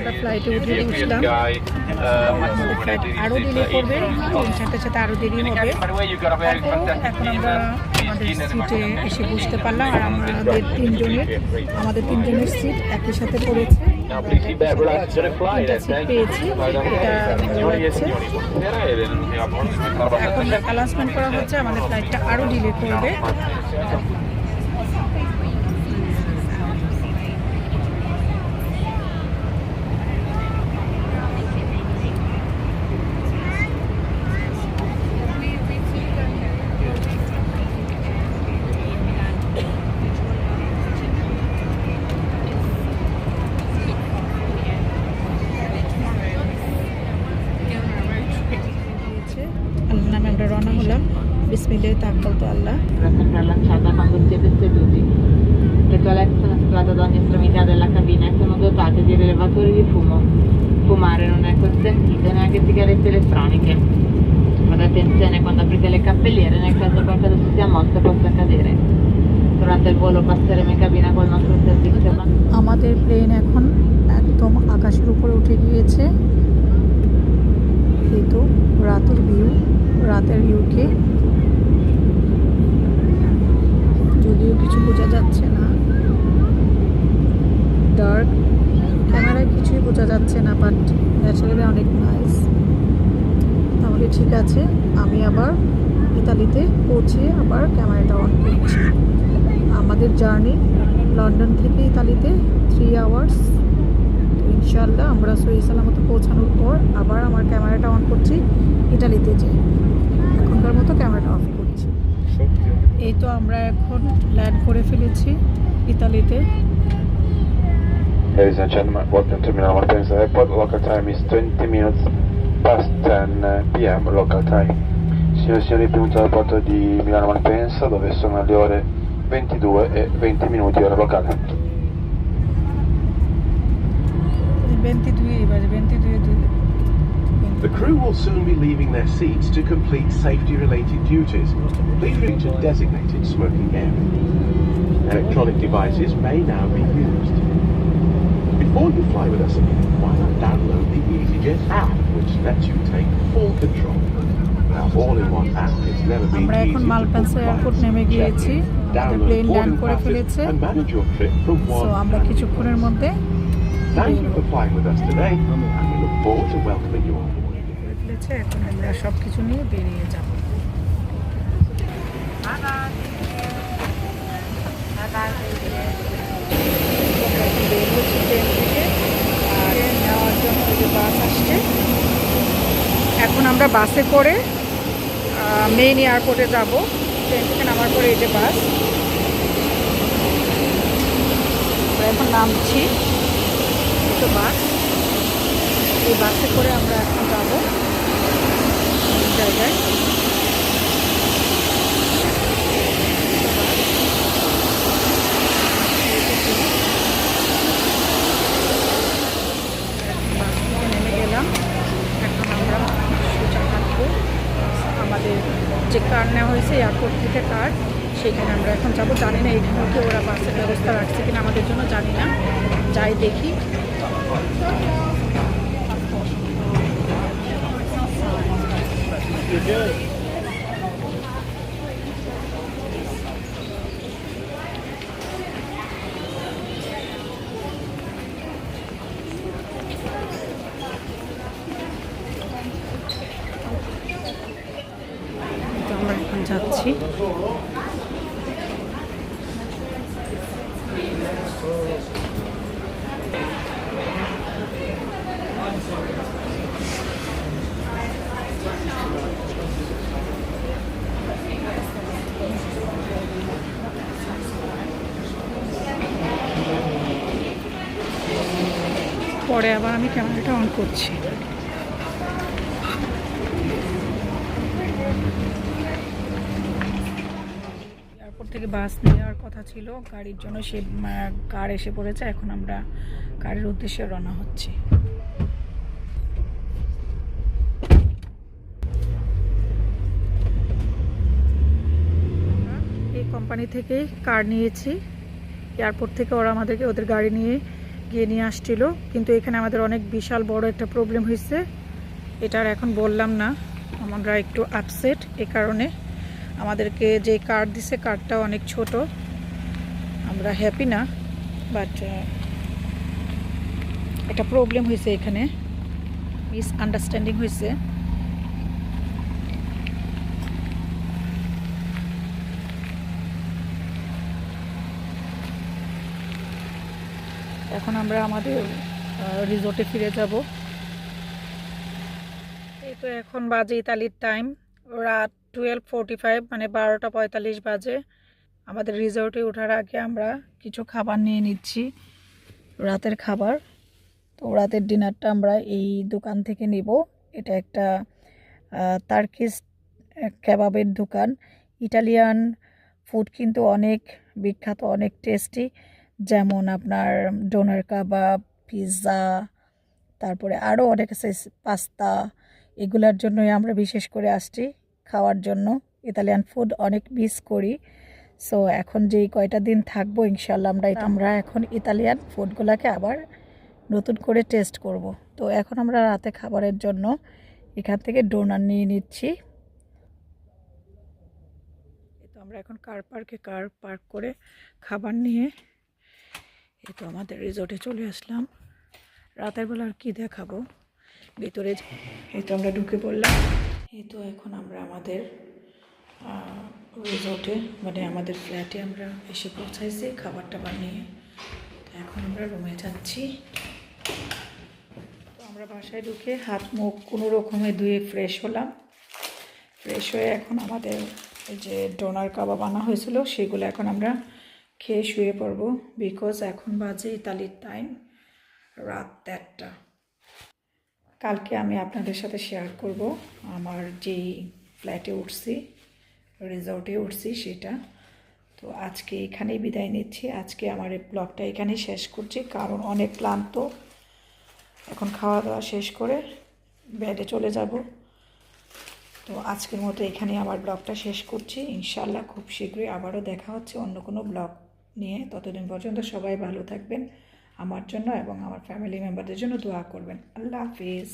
আমরা ফ্লাইটে উঠে বসলাম। আমাদের ফ্লাইট আরও ডিলে করবে, 3-4টার সাথে আরও দেরি হবে। এখন আমরা আমাদের সিটে এসে বসতে পারলাম, আর আমাদের তিনজনের সিট একই সাথে পড়েছে। সিট পেয়েছি, এখন অ্যানাউন্সমেন্ট করা হচ্ছে আমাদের ফ্লাইটটা আরও ডিলে করবে। রওনা হলাম। বিসমিল্লাহি তাওয়াক্কালতু আল্লাহ। Sempre allacciata quando siete seduti. Le toilette sono situate ad ogni estremità della cabina e sono dotate di rilevatori di fumo. Fumare non è consentito, neanche sigarette elettroniche. Fate attenzione quando aprite le cappelliere nel caso qualcosa si sia mosso possa cadere. Durante il volo passeremo in cabina col nostro servizio. আমাদের plane এখন একদম আকাশের উপরে উঠে গিয়েছে। এই তো রাতের ইউকে, যদিও কিছু বোঝা যাচ্ছে না, ডার্ক ক্যামেরায় কিছুই বোঝা যাচ্ছে না, বাট ন্যাচারালি অনেক নাইস। তাহলে ঠিক আছে, আমি আবার ইতালিতে পৌঁছে আবার ক্যামেরাটা অন করছি। আমাদের জার্নি লন্ডন থেকে ইতালিতে 3 আওয়ার্স। তো ইনশাআল্লাহ আমরা সহি সালামত পৌঁছানোর পর আবার আমার ক্যামেরাটা অন করছি ইতালিতে যেয়ে। এখনকার মতো ক্যামেরাটা অফ করছি। এই তো আমরা এখন ল্যান্ড করে ফেলেছি ইতালিতে। Ladies and gentlemen, welcome to Milano Malpensa Airport. Local time is 20 minutes past 10 p.m. local time. Signore e signori, benvenuti all'aeroporto di Milano Malpensa, dove sono le ore 22:20 ora locale. 22. The crew will soon be leaving their seats to complete safety-related duties. Please reach a designated smoking area. Electronic devices may now be used. Before you fly with us again, why not download the EasyJet app, which lets you take full control. Now, all-in-one app is never been আমরা এখন easier to Malpensa book airport flights, নেমে check গিয়েছি। in, আমাদের download plane land boarding করে passes, ফেলেছে। and manage your trip from so one আমরা family কিছুক্ষণের to মধ্যে Thank you for flying with us today, and we look forward to welcoming you on board. করে ফেলেছে। এখন আমরা সব কিছু নিয়ে বেরিয়ে যাব। বের হচ্ছে ট্রেন থেকে, আর নেওয়ার জন্য ওই যে বাস আসছে। এখন আমরা বাসে করে মেইন এয়ারপোর্টে যাব। ট্রেন থেকে নামার পরে এই যে বাস, আমরা এখন নামছি। এই তো বাস, এই বাসে করে আমরা এখন যাব জায়গায়। বাস থেকে নেমে গেলাম। এখন আমরা সোজা হাঁটবো আমাদের যে কার নেওয়া হয়েছে এয়ারপোর্ট থেকে কার, সেখানে আমরা এখন যাব। জানি না এখানেও কি ওরা বাসের ব্যবস্থা রাখছে কিনা আমাদের জন্য, জানি না, যাই দেখি। আমরা এখন যাচ্ছি। পরে আবার আমি ক্যামেরাটা অন করছি। এয়ারপোর্ট থেকে বাস নেওয়ার কথা ছিল গাড়ির জন্য, সে কার এসে পড়েছে। এখন আমরা কারের উদ্দেশ্যে রওনা হচ্ছি। এই কোম্পানি থেকে কার নিয়েছি, এয়ারপোর্ট থেকে ওরা আমাদেরকে ওদের গাড়ি নিয়ে গিয়ে নিয়ে আসছিল, কিন্তু এখানে আমাদের অনেক বিশাল বড় একটা প্রবলেম হয়েছে। এটার এখন বললাম না, আমরা একটু আপসেট। এ কারণে আমাদেরকে যে কার্ড দিছে কার্ডটা অনেক ছোট, আমরা হ্যাপি না। বাট একটা প্রবলেম হয়েছে, এখানে মিসআন্ডারস্ট্যান্ডিং হয়েছে। এখন আমরা আমাদের রিসোর্টে ফিরে যাব। এই তো এখন বাজে ইতালির টাইম রাত 12:45, মানে 12:45 বাজে। আমাদের রিসোর্টে ওঠার আগে আমরা কিছু খাবার নিয়ে নিচ্ছি, রাতের খাবার। তো রাতের ডিনারটা আমরা এই দোকান থেকে নিব। এটা একটা তার্কিশ কেবাবের দোকান। ইটালিয়ান ফুড কিন্তু অনেক বিখ্যাত, অনেক টেস্টি, যেমন আপনার ডোনার কাবাব, পিৎজা, তারপরে আরও অনেক আছে, পাস্তা। এগুলোর জন্যই আমরা বিশেষ করে আসছি খাওয়ার জন্য। ইতালিয়ান ফুড অনেক মিস করি। সো এখন যেই কয়টা দিন থাকবো ইনশাল্লাহ আমরা এখন ইতালিয়ান ফুডগুলোকে আবার নতুন করে টেস্ট করব। তো এখন আমরা রাতে খাবারের জন্য এখান থেকে ডোনার নিয়ে নিচ্ছি। তো আমরা এখন কার পার্ক করে খাবার নিয়ে এই তো আমাদের রিসোর্টে চলে আসলাম। রাতের বেলা আর কী দেখাবো, ভিতরে এই তো আমরা ঢুকে পড়লাম। এই তো এখন আমরা আমাদের রিসোর্টে, মানে আমাদের ফ্ল্যাটে আমরা এসে পৌঁছাইছি খাবার টাবার নিয়ে। তো এখন আমরা রুমে যাচ্ছি। তো আমরা বাসায় ঢুকে হাত মুখ কোনো রকমে ধুয়ে ফ্রেশ হলাম। ফ্রেশ হয়ে এখন আমাদের এই যে ডোনার কাবাব আনা হয়েছিল সেগুলো এখন আমরা খেয়ে শুয়ে পড়বো। বিকজ এখন বাজে ইতালির টাইম রাত 1:30। কালকে আমি আপনাদের সাথে শেয়ার করব আমার যেই ফ্ল্যাটে উঠছি, রিসোর্টে উঠছি সেটা। তো আজকে এখানেই বিদায় নিচ্ছি। আজকে আমার এই ব্লগটা এখানেই শেষ করছি, কারণ অনেক ক্লান্ত। এখন খাওয়া দাওয়া শেষ করে বেডে চলে যাব। তো আজকের মতো এখানেই আমার ব্লগটা শেষ করছি। ইনশাআল্লাহ খুব শীঘ্রই আবারও দেখা হচ্ছে অন্য কোনো ব্লগ নিয়ে। ততদিন পর্যন্ত সবাই ভালো থাকবেন, আমার জন্য এবং আমার ফ্যামিলি মেম্বারদের জন্য দোয়া করবেন। আল্লাহ হাফিজ।